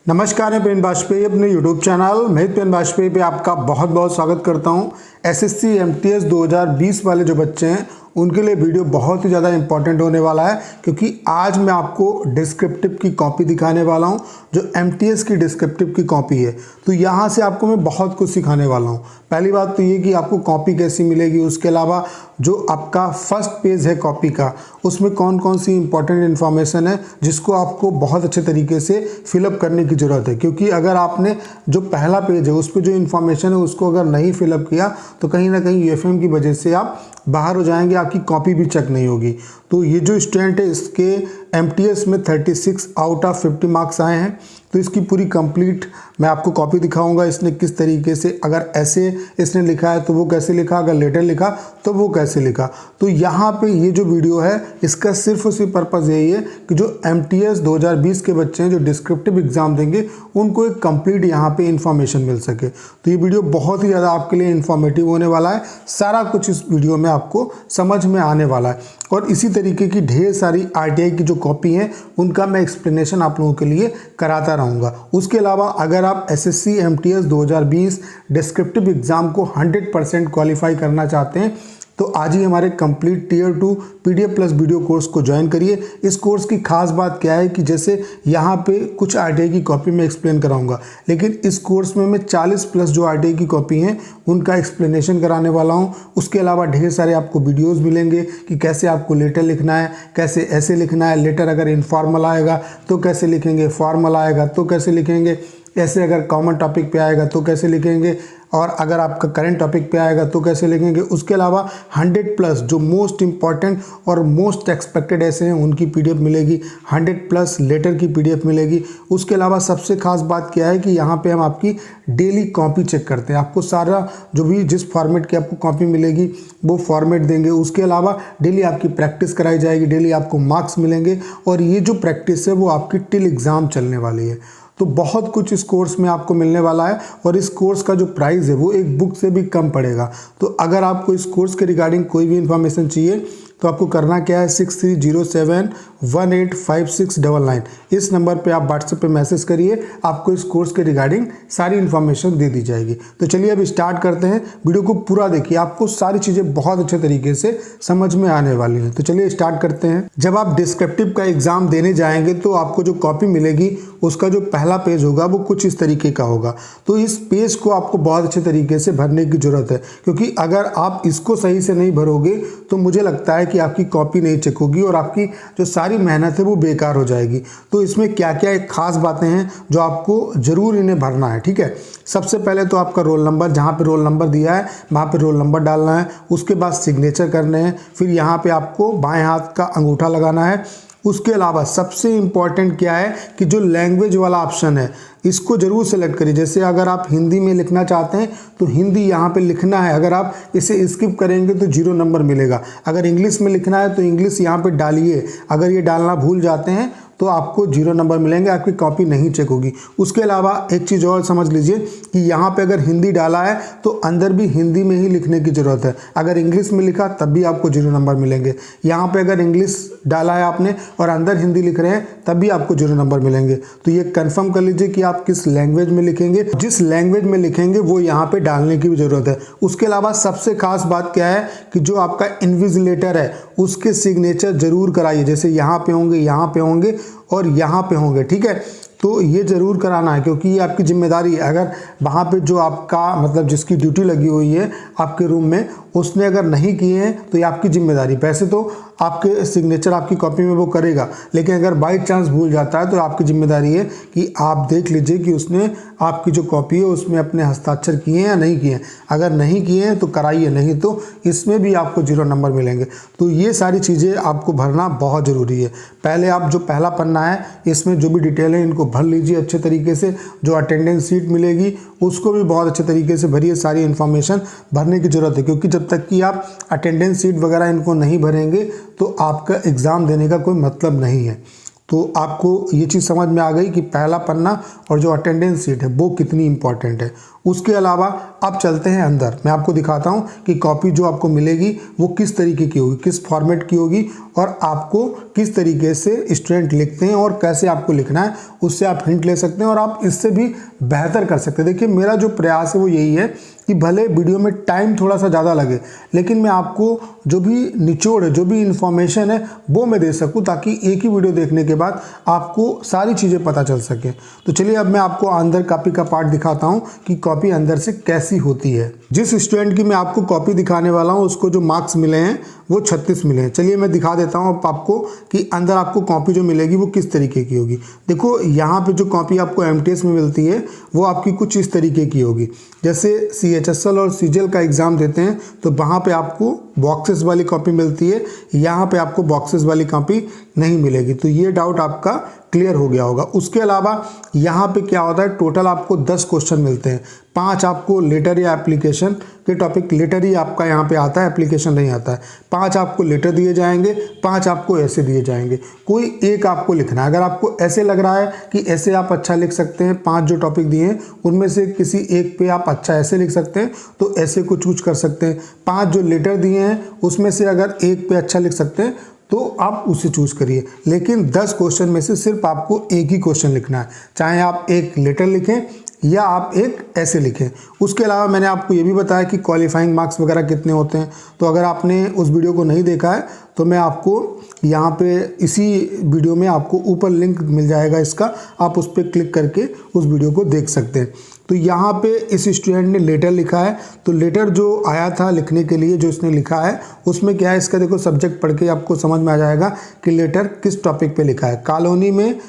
नमस्कार, मैं पेन वाजपेयी अपने यूट्यूब चैनल महित पेन वाजपेयी पे आपका बहुत बहुत स्वागत करता हूं। एसएससी एमटीएस 2020 वाले जो बच्चे हैं उनके लिए वीडियो बहुत ही ज़्यादा इंपॉर्टेंट होने वाला है, क्योंकि आज मैं आपको डिस्क्रिप्टिव की कॉपी दिखाने वाला हूं जो एमटीएस की डिस्क्रिप्टिव की कॉपी है। तो यहाँ से आपको मैं बहुत कुछ सिखाने वाला हूँ। पहली बात तो ये कि आपको कॉपी कैसी मिलेगी, उसके अलावा जो आपका फर्स्ट पेज है कॉपी का, उसमें कौन कौन सी इंपॉर्टेंट इन्फॉर्मेशन है जिसको आपको बहुत अच्छे तरीके से फिलअप करने की ज़रूरत है। क्योंकि अगर आपने जो पहला पेज है उस पर जो इन्फॉर्मेशन है उसको अगर नहीं फिलअप किया तो कहीं ना कहीं यूएफएम की वजह से आप बाहर हो जाएंगे, आपकी कॉपी भी चेक नहीं होगी। तो ये जो स्टूडेंट है इसके एमटीएस में 36 आउट ऑफ 50 मार्क्स आए हैं। तो इसकी पूरी कंप्लीट मैं आपको कॉपी दिखाऊंगा, इसने किस तरीके से, अगर ऐसे इसने लिखा है तो वो कैसे लिखा, अगर लेटर लिखा तो वो कैसे लिखा। तो यहाँ पे ये जो वीडियो है इसका सिर्फ और सिर्फ पर्पज़ यही है कि जो एमटीएस 2020 के बच्चे हैं जो डिस्क्रिप्टिव एग्जाम देंगे उनको एक कंप्लीट यहाँ पे इंफॉर्मेशन मिल सके। तो ये वीडियो बहुत ही ज़्यादा आपके लिए इंफॉर्मेटिव होने वाला है। सारा कुछ इस वीडियो में आपको समझ में आने वाला है और इसी तरीके की ढेर सारी आरटीआई की जो कॉपी हैं उनका मैं एक्सप्लेनेशन आप लोगों के लिए कराता रहूँगा। उसके अलावा अगर आप एसएससी एमटीएस 2020 डिस्क्रिप्टिव एग्ज़ाम को 100% क्वालिफाई करना चाहते हैं तो आज ही हमारे complete tier 2 PDF plus video course को ज्वाइन करिए। इस कोर्स की खास बात क्या है कि जैसे यहाँ पे कुछ आरटीआई की कॉपी में एक्सप्लेन कराऊंगा, लेकिन इस कोर्स में मैं 40 प्लस जो आरटीआई की कॉपी हैं उनका एक्सप्लेनेशन कराने वाला हूँ। उसके अलावा ढेर सारे आपको वीडियोज़ मिलेंगे कि कैसे आपको लेटर लिखना है, कैसे ऐसे लिखना है, लेटर अगर इनफॉर्मल आएगा तो कैसे लिखेंगे, फॉर्मल आएगा तो कैसे लिखेंगे, ऐसे अगर कॉमन टॉपिक पे आएगा तो कैसे लिखेंगे, और अगर आपका करंट टॉपिक पे आएगा तो कैसे लिखेंगे। उसके अलावा 100 प्लस जो मोस्ट इंपॉर्टेंट और मोस्ट एक्सपेक्टेड ऐसे हैं उनकी पीडीएफ मिलेगी, 100 प्लस लेटर की पीडीएफ मिलेगी। उसके अलावा सबसे खास बात क्या है कि यहाँ पे हम आपकी डेली कॉपी चेक करते हैं, आपको सारा जो भी जिस फॉर्मेट की आपको कॉपी मिलेगी वो फॉर्मेट देंगे। उसके अलावा डेली आपकी प्रैक्टिस कराई जाएगी, डेली आपको मार्क्स मिलेंगे और ये जो प्रैक्टिस है वो आपकी टिल एग्ज़ाम चलने वाली है। तो बहुत कुछ इस कोर्स में आपको मिलने वाला है और इस कोर्स का जो प्राइस है वो एक बुक से भी कम पड़ेगा। तो अगर आपको इस कोर्स के रिगार्डिंग कोई भी इंफॉर्मेशन चाहिए तो आपको करना क्या है, 6307185699 इस नंबर पे आप व्हाट्सएप पे मैसेज करिए, आपको इस कोर्स के रिगार्डिंग सारी इन्फॉर्मेशन दे दी जाएगी। तो चलिए अब स्टार्ट करते हैं, वीडियो को पूरा देखिए, आपको सारी चीज़ें बहुत अच्छे तरीके से समझ में आने वाली हैं। तो चलिए स्टार्ट करते हैं। जब आप डिस्क्रिप्टिव का एग्ज़ाम देने जाएंगे तो आपको जो कॉपी मिलेगी उसका जो पहला पेज होगा वो कुछ इस तरीके का होगा। तो इस पेज को आपको बहुत अच्छे तरीके से भरने की ज़रूरत है, क्योंकि अगर आप इसको सही से नहीं भरोगे तो मुझे लगता है कि आपकी कॉपी नहीं चेक होगी और आपकी जो सारी मेहनत है वो बेकार हो जाएगी। तो इसमें क्या क्या एक खास बातें हैं जो आपको ज़रूर इन्हें भरना है, ठीक है। सबसे पहले तो आपका रोल नंबर, जहाँ पे रोल नंबर दिया है वहाँ पे रोल नंबर डालना है। उसके बाद सिग्नेचर करने हैं, फिर यहाँ पे आपको बाएं हाथ का अंगूठा लगाना है। उसके अलावा सबसे इम्पॉर्टेंट क्या है कि जो लैंग्वेज वाला ऑप्शन है इसको ज़रूर सेलेक्ट करिए। जैसे अगर आप हिंदी में लिखना चाहते हैं तो हिंदी यहाँ पे लिखना है, अगर आप इसे स्किप करेंगे तो 0 नंबर मिलेगा। अगर इंग्लिश में लिखना है तो इंग्लिश यहाँ पे डालिए, अगर ये डालना भूल जाते हैं तो आपको 0 नंबर मिलेंगे, आपकी कॉपी नहीं चेक होगी। उसके अलावा एक चीज़ और समझ लीजिए कि यहाँ पे अगर हिंदी डाला है तो अंदर भी हिंदी में ही लिखने की ज़रूरत है। अगर इंग्लिश में लिखा तब भी आपको 0 नंबर मिलेंगे। यहाँ पे अगर इंग्लिश डाला है आपने और अंदर हिंदी लिख रहे हैं तब भी आपको 0 नंबर मिलेंगे। तो ये कंफर्म कर लीजिए कि आप किस लैंग्वेज में लिखेंगे, जिस लैंग्वेज में लिखेंगे वो यहाँ पे डालने की भी ज़रूरत है। उसके अलावा सबसे खास बात क्या है कि जो आपका इन्विजिलेटर है उसके सिग्नेचर ज़रूर कराइए। जैसे यहाँ पे होंगे, यहाँ पे होंगे और यहाँ पे होंगे, ठीक है। तो ये ज़रूर कराना है क्योंकि ये आपकी जिम्मेदारी है। अगर वहाँ पे जो आपका मतलब जिसकी ड्यूटी लगी हुई है आपके रूम में उसने अगर नहीं किए हैं तो ये आपकी जिम्मेदारी। वैसे तो आपके सिग्नेचर आपकी कॉपी में वो करेगा, लेकिन अगर बाई चांस भूल जाता है तो आपकी जिम्मेदारी है कि आप देख लीजिए कि उसने आपकी जो कॉपी है उसमें अपने हस्ताक्षर किए हैं या नहीं किए हैं। अगर नहीं किए हैं तो कराइए, नहीं तो इसमें भी आपको 0 नंबर मिलेंगे। तो ये सारी चीज़ें आपको भरना बहुत ज़रूरी है। पहले आप जो पहला पन्ना है इसमें जो भी डिटेल है इनको भर लीजिए अच्छे तरीके से। जो अटेंडेंस शीट मिलेगी उसको भी बहुत अच्छे तरीके से भरिए, सारी इन्फॉर्मेशन भरने की ज़रूरत है, क्योंकि जब तक कि आप अटेंडेंस शीट वगैरह इनको नहीं भरेंगे तो आपका एग्ज़ाम देने का कोई मतलब नहीं है। तो आपको ये चीज़ समझ में आ गई कि पहला पन्ना और जो अटेंडेंस शीट है वो कितनी इंपॉर्टेंट है। उसके अलावा अब चलते हैं अंदर, मैं आपको दिखाता हूँ कि कॉपी जो आपको मिलेगी वो किस तरीके की होगी, किस फॉर्मेट की होगी और आपको किस तरीके से स्टूडेंट लिखते हैं और कैसे आपको लिखना है उससे आप हिंट ले सकते हैं और आप इससे भी बेहतर कर सकते हैं। देखिए मेरा जो प्रयास है वो यही है कि भले वीडियो में टाइम थोड़ा सा ज़्यादा लगे लेकिन मैं आपको जो भी निचोड़ है, जो भी इन्फॉर्मेशन है वो मैं दे सकूं ताकि एक ही वीडियो देखने के बाद आपको सारी चीज़ें पता चल सके। तो चलिए अब मैं आपको अंदर कॉपी का पार्ट दिखाता हूं कि कॉपी अंदर से कैसी होती है। जिस स्टूडेंट की मैं आपको कॉपी दिखाने वाला हूँ उसको जो मार्क्स मिले हैं वो 36 मिले हैं। चलिए मैं दिखा देता हूँ अब आपको कि अंदर आपको कॉपी जो मिलेगी वो किस तरीके की होगी। देखो यहाँ पे जो कॉपी आपको MTS में मिलती है वो आपकी कुछ इस तरीके की होगी। जैसे CHSL और CGL का एग्ज़ाम देते हैं तो वहाँ पे आपको बॉक्सेस वाली कॉपी मिलती है, यहाँ पे आपको बॉक्सेस वाली कॉपी नहीं मिलेगी। तो ये डाउट आपका क्लियर हो गया होगा। उसके अलावा यहाँ पे क्या होता है, टोटल आपको 10 क्वेश्चन मिलते हैं। 5 आपको लेटर या एप्लीकेशन के टॉपिक, लेटर ही आपका यहाँ पे आता है, एप्लीकेशन नहीं आता है। 5 आपको लेटर दिए जाएंगे, 5 आपको ऐसे दिए जाएंगे। कोई एक आपको लिखना है। अगर आपको ऐसे लग रहा है कि ऐसे आप अच्छा लिख सकते हैं, 5 जो टॉपिक दिए हैं उनमें से किसी एक पे आप अच्छा ऐसे लिख सकते हैं तो ऐसे को चूज कर सकते हैं। 5 जो लेटर दिए हैं उसमें से अगर एक पे अच्छा लिख सकते हैं तो आप उसे चूज करिए। लेकिन 10 क्वेश्चन में से सिर्फ आपको एक ही क्वेश्चन लिखना है, चाहे आप एक लेटर लिखें या आप एक ऐसे लिखें। उसके अलावा मैंने आपको ये भी बताया कि क्वालिफाइंग मार्क्स वगैरह कितने होते हैं। तो अगर आपने उस वीडियो को नहीं देखा है तो मैं आपको यहाँ पे इसी वीडियो में आपको ऊपर लिंक मिल जाएगा इसका, आप उस पर क्लिक करके उस वीडियो को देख सकते हैं। तो यहाँ पे इस स्टूडेंट ने लेटर लिखा है, तो लेटर जो आया था लिखने के लिए जो इसने लिखा है उसमें क्या है, इसका देखो सब्जेक्ट पढ़ के आपको समझ में आ जाएगा कि लेटर किस टॉपिक पे लिखा है। कॉलोनी में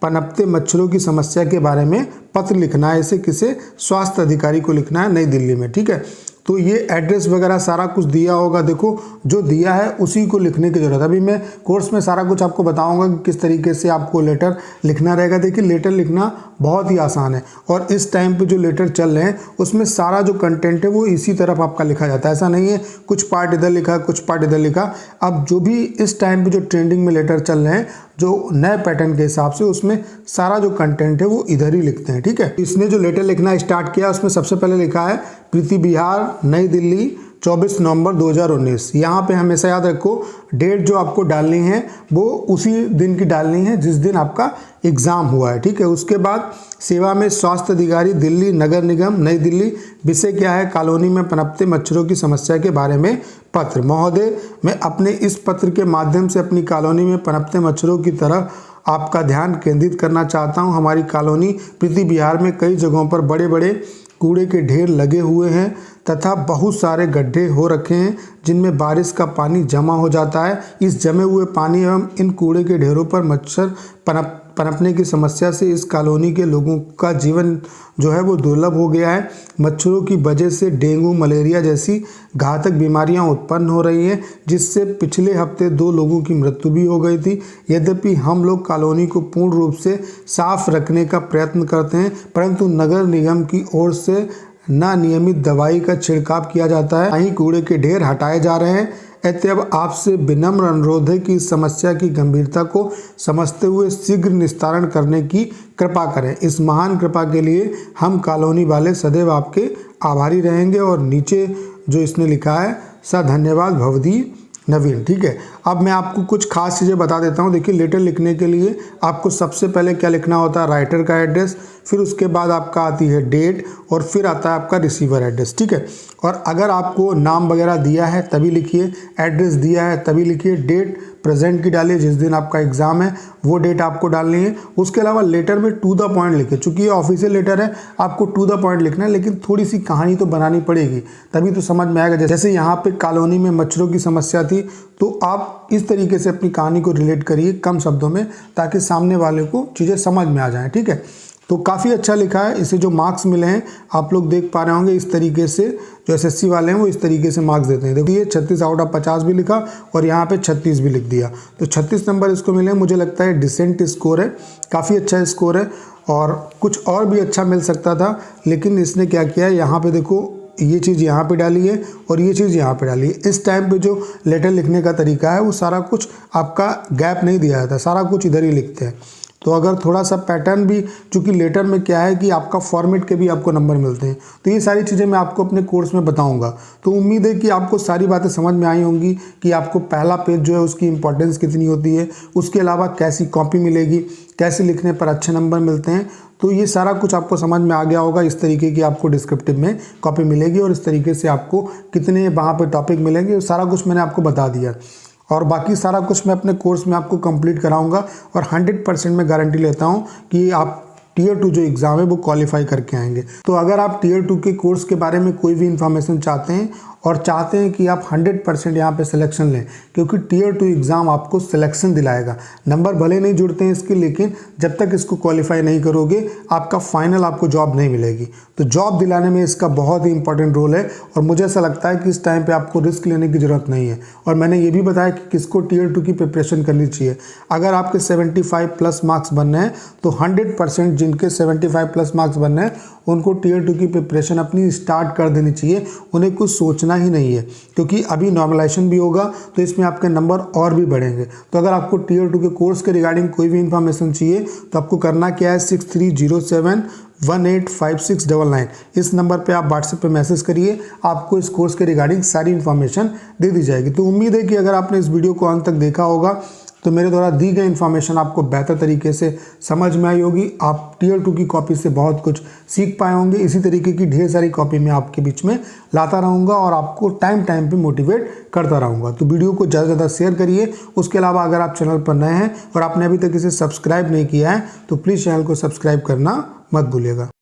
पनपते मच्छरों की समस्या के बारे में पत्र लिखना है, इसे किसे, स्वास्थ्य अधिकारी को लिखना है नई दिल्ली में। ठीक है, तो ये एड्रेस वगैरह सारा कुछ दिया होगा। देखो जो दिया है उसी को लिखने की ज़रूरत है। अभी मैं कोर्स में सारा कुछ आपको बताऊंगा कि किस तरीके से आपको लेटर लिखना रहेगा। देखिए लेटर लिखना बहुत ही आसान है और इस टाइम पे जो लेटर चल रहे हैं उसमें सारा जो कंटेंट है वो इसी तरफ आपका लिखा जाता है। ऐसा नहीं है कुछ पार्ट इधर लिखा कुछ पार्ट इधर लिखा। अब जो भी इस टाइम पे जो ट्रेंडिंग में लेटर चल रहे हैं जो नए पैटर्न के हिसाब से उसमें सारा जो कंटेंट है वो इधर ही लिखते हैं। ठीक है, इसने जो लेटर लिखना स्टार्ट किया उसमें सबसे पहले लिखा है प्रीति बिहार नई दिल्ली 24 नवंबर 2019। यहाँ पे हमेशा याद रखो डेट जो आपको डालनी है वो उसी दिन की डालनी है जिस दिन आपका एग्ज़ाम हुआ है। ठीक है, उसके बाद सेवा में स्वास्थ्य अधिकारी दिल्ली नगर निगम नई दिल्ली, विषय क्या है, कॉलोनी में पनपते मच्छरों की समस्या के बारे में पत्र। महोदय, मैं अपने इस पत्र के माध्यम से अपनी कॉलोनी में पनपते मच्छरों की तरफ आपका ध्यान केंद्रित करना चाहता हूँ। हमारी कॉलोनी प्रीति बिहार में कई जगहों पर बड़े बड़े कूड़े के ढेर लगे हुए हैं तथा बहुत सारे गड्ढे हो रखे हैं जिनमें बारिश का पानी जमा हो जाता है। इस जमे हुए पानी एवं इन कूड़े के ढेरों पर मच्छर पनपने की समस्या से इस कॉलोनी के लोगों का जीवन जो है वो दुर्लभ हो गया है। मच्छरों की वजह से डेंगू मलेरिया जैसी घातक बीमारियां उत्पन्न हो रही हैं जिससे पिछले हफ्ते 2 लोगों की मृत्यु भी हो गई थी। यद्यपि हम लोग कॉलोनी को पूर्ण रूप से साफ रखने का प्रयत्न करते हैं परंतु नगर निगम की ओर से ना नियमित दवाई का छिड़काव किया जाता है, वहीं कूड़े के ढेर हटाए जा रहे हैं। अतएव आपसे विनम्र अनुरोध है कि इस समस्या की गंभीरता को समझते हुए शीघ्र निस्तारण करने की कृपा करें। इस महान कृपा के लिए हम कॉलोनी वाले सदैव आपके आभारी रहेंगे। और नीचे जो इसने लिखा है धन्यवाद भवदी नवीन। ठीक है, अब मैं आपको कुछ खास चीज़ें बता देता हूँ। देखिए लेटर लिखने के लिए आपको सबसे पहले क्या लिखना होता है, राइटर का एड्रेस, फिर उसके बाद आपका आती है डेट और फिर आता है आपका रिसीवर एड्रेस। ठीक है, और अगर आपको नाम वगैरह दिया है तभी लिखिए, एड्रेस दिया है तभी लिखिए, डेट प्रेजेंट की डालिए, जिस दिन आपका एग्ज़ाम है वो डेट आपको डालनी है। उसके अलावा लेटर में टू द पॉइंट लिखिए, चूँकि ये ऑफिशियल लेटर है आपको टू द पॉइंट लिखना है, लेकिन थोड़ी सी कहानी तो बनानी पड़ेगी तभी तो समझ में आएगा। जैसे यहाँ पे कॉलोनी में मच्छरों की समस्या थी तो आप इस तरीके से अपनी कहानी को रिलेट करिए कम शब्दों में ताकि सामने वाले को चीज़ें समझ में आ जाएँ। ठीक है, तो काफ़ी अच्छा लिखा है। इसे जो मार्क्स मिले हैं आप लोग देख पा रहे होंगे, इस तरीके से जो SSC वाले हैं वो इस तरीके से मार्क्स देते हैं। देखिए 36 आउट ऑफ 50 भी लिखा और यहाँ पे 36 भी लिख दिया, तो 36 नंबर इसको मिले। मुझे लगता है डिसेंट स्कोर है, काफ़ी अच्छा स्कोर है और कुछ और भी अच्छा मिल सकता था, लेकिन इसने क्या किया है, यहाँ पे देखो ये चीज़ यहाँ पे डाली है और ये चीज़ यहाँ पे डाली है। इस टाइम पे जो लेटर लिखने का तरीका है वो सारा कुछ आपका गैप नहीं दिया जाता, सारा कुछ इधर ही लिखते हैं। तो अगर थोड़ा सा पैटर्न भी, चूँकि लेटर में क्या है कि आपका फॉर्मेट के भी आपको नंबर मिलते हैं, तो ये सारी चीज़ें मैं आपको अपने कोर्स में बताऊंगा। तो उम्मीद है कि आपको सारी बातें समझ में आई होंगी कि आपको पहला पेज जो है उसकी इंपॉर्टेंस कितनी होती है, उसके अलावा कैसी कॉपी मिलेगी, कैसे लिखने पर अच्छे नंबर मिलते हैं। तो ये सारा कुछ आपको समझ में आ गया होगा। इस तरीके की आपको डिस्क्रिप्टिव में कॉपी मिलेगी और इस तरीके से आपको कितने वहाँ पर टॉपिक मिलेंगे, सारा कुछ मैंने आपको बता दिया। और बाकी सारा कुछ मैं अपने कोर्स में आपको कंप्लीट कराऊंगा और 100% मैं गारंटी लेता हूं कि आप टियर 2 जो एग्ज़ाम है वो क्वालिफाई करके आएंगे। तो अगर आप टियर 2 के कोर्स के बारे में कोई भी इंफॉर्मेशन चाहते हैं और चाहते हैं कि आप 100% यहाँ पे सिलेक्शन लें, क्योंकि टियर 2 एग्ज़ाम आपको सिलेक्शन दिलाएगा। नंबर भले नहीं जुड़ते हैं इसके, लेकिन जब तक इसको क्वालिफाई नहीं करोगे आपका फाइनल आपको जॉब नहीं मिलेगी। तो जॉब दिलाने में इसका बहुत ही इंपॉर्टेंट रोल है और मुझे ऐसा लगता है कि इस टाइम पर आपको रिस्क लेने की ज़रूरत नहीं है। और मैंने ये भी बताया कि किसको टियर 2 की प्रिपरेशन करनी चाहिए। अगर आपके 75+ मार्क्स बनने हैं तो 100% जिनके 75+ मार्क्स बनने हैं उनको टियर 2 की प्रिपरेशन अपनी स्टार्ट कर देनी चाहिए। उन्हें कुछ सोचना ही नहीं है, क्योंकि अभी नॉर्मलाइजेशन भी होगा तो इसमें आपके नंबर और भी बढ़ेंगे। तो अगर आपको टियर 2 के कोर्स के रिगार्डिंग कोई भी इंफॉर्मेशन चाहिए तो आपको करना क्या है, 6307185699 इस नंबर पे आप व्हाट्सएप पे मैसेज करिए, आपको इस कोर्स के रिगार्डिंग सारी इन्फॉर्मेशन दे दी जाएगी। तो उम्मीद है कि अगर आपने इस वीडियो को अंत तक देखा होगा तो मेरे द्वारा दी गई इन्फॉर्मेशन आपको बेहतर तरीके से समझ में आई होगी। आप टियर 2 की कॉपी से बहुत कुछ सीख पाए होंगे। इसी तरीके की ढेर सारी कॉपी मैं आपके बीच में लाता रहूँगा और आपको टाइम पे मोटिवेट करता रहूँगा। तो वीडियो को ज़्यादा से ज़्यादा शेयर करिए। उसके अलावा अगर आप चैनल पर नए हैं और आपने अभी तक इसे सब्सक्राइब नहीं किया है तो प्लीज़ चैनल को सब्सक्राइब करना मत भूलिएगा।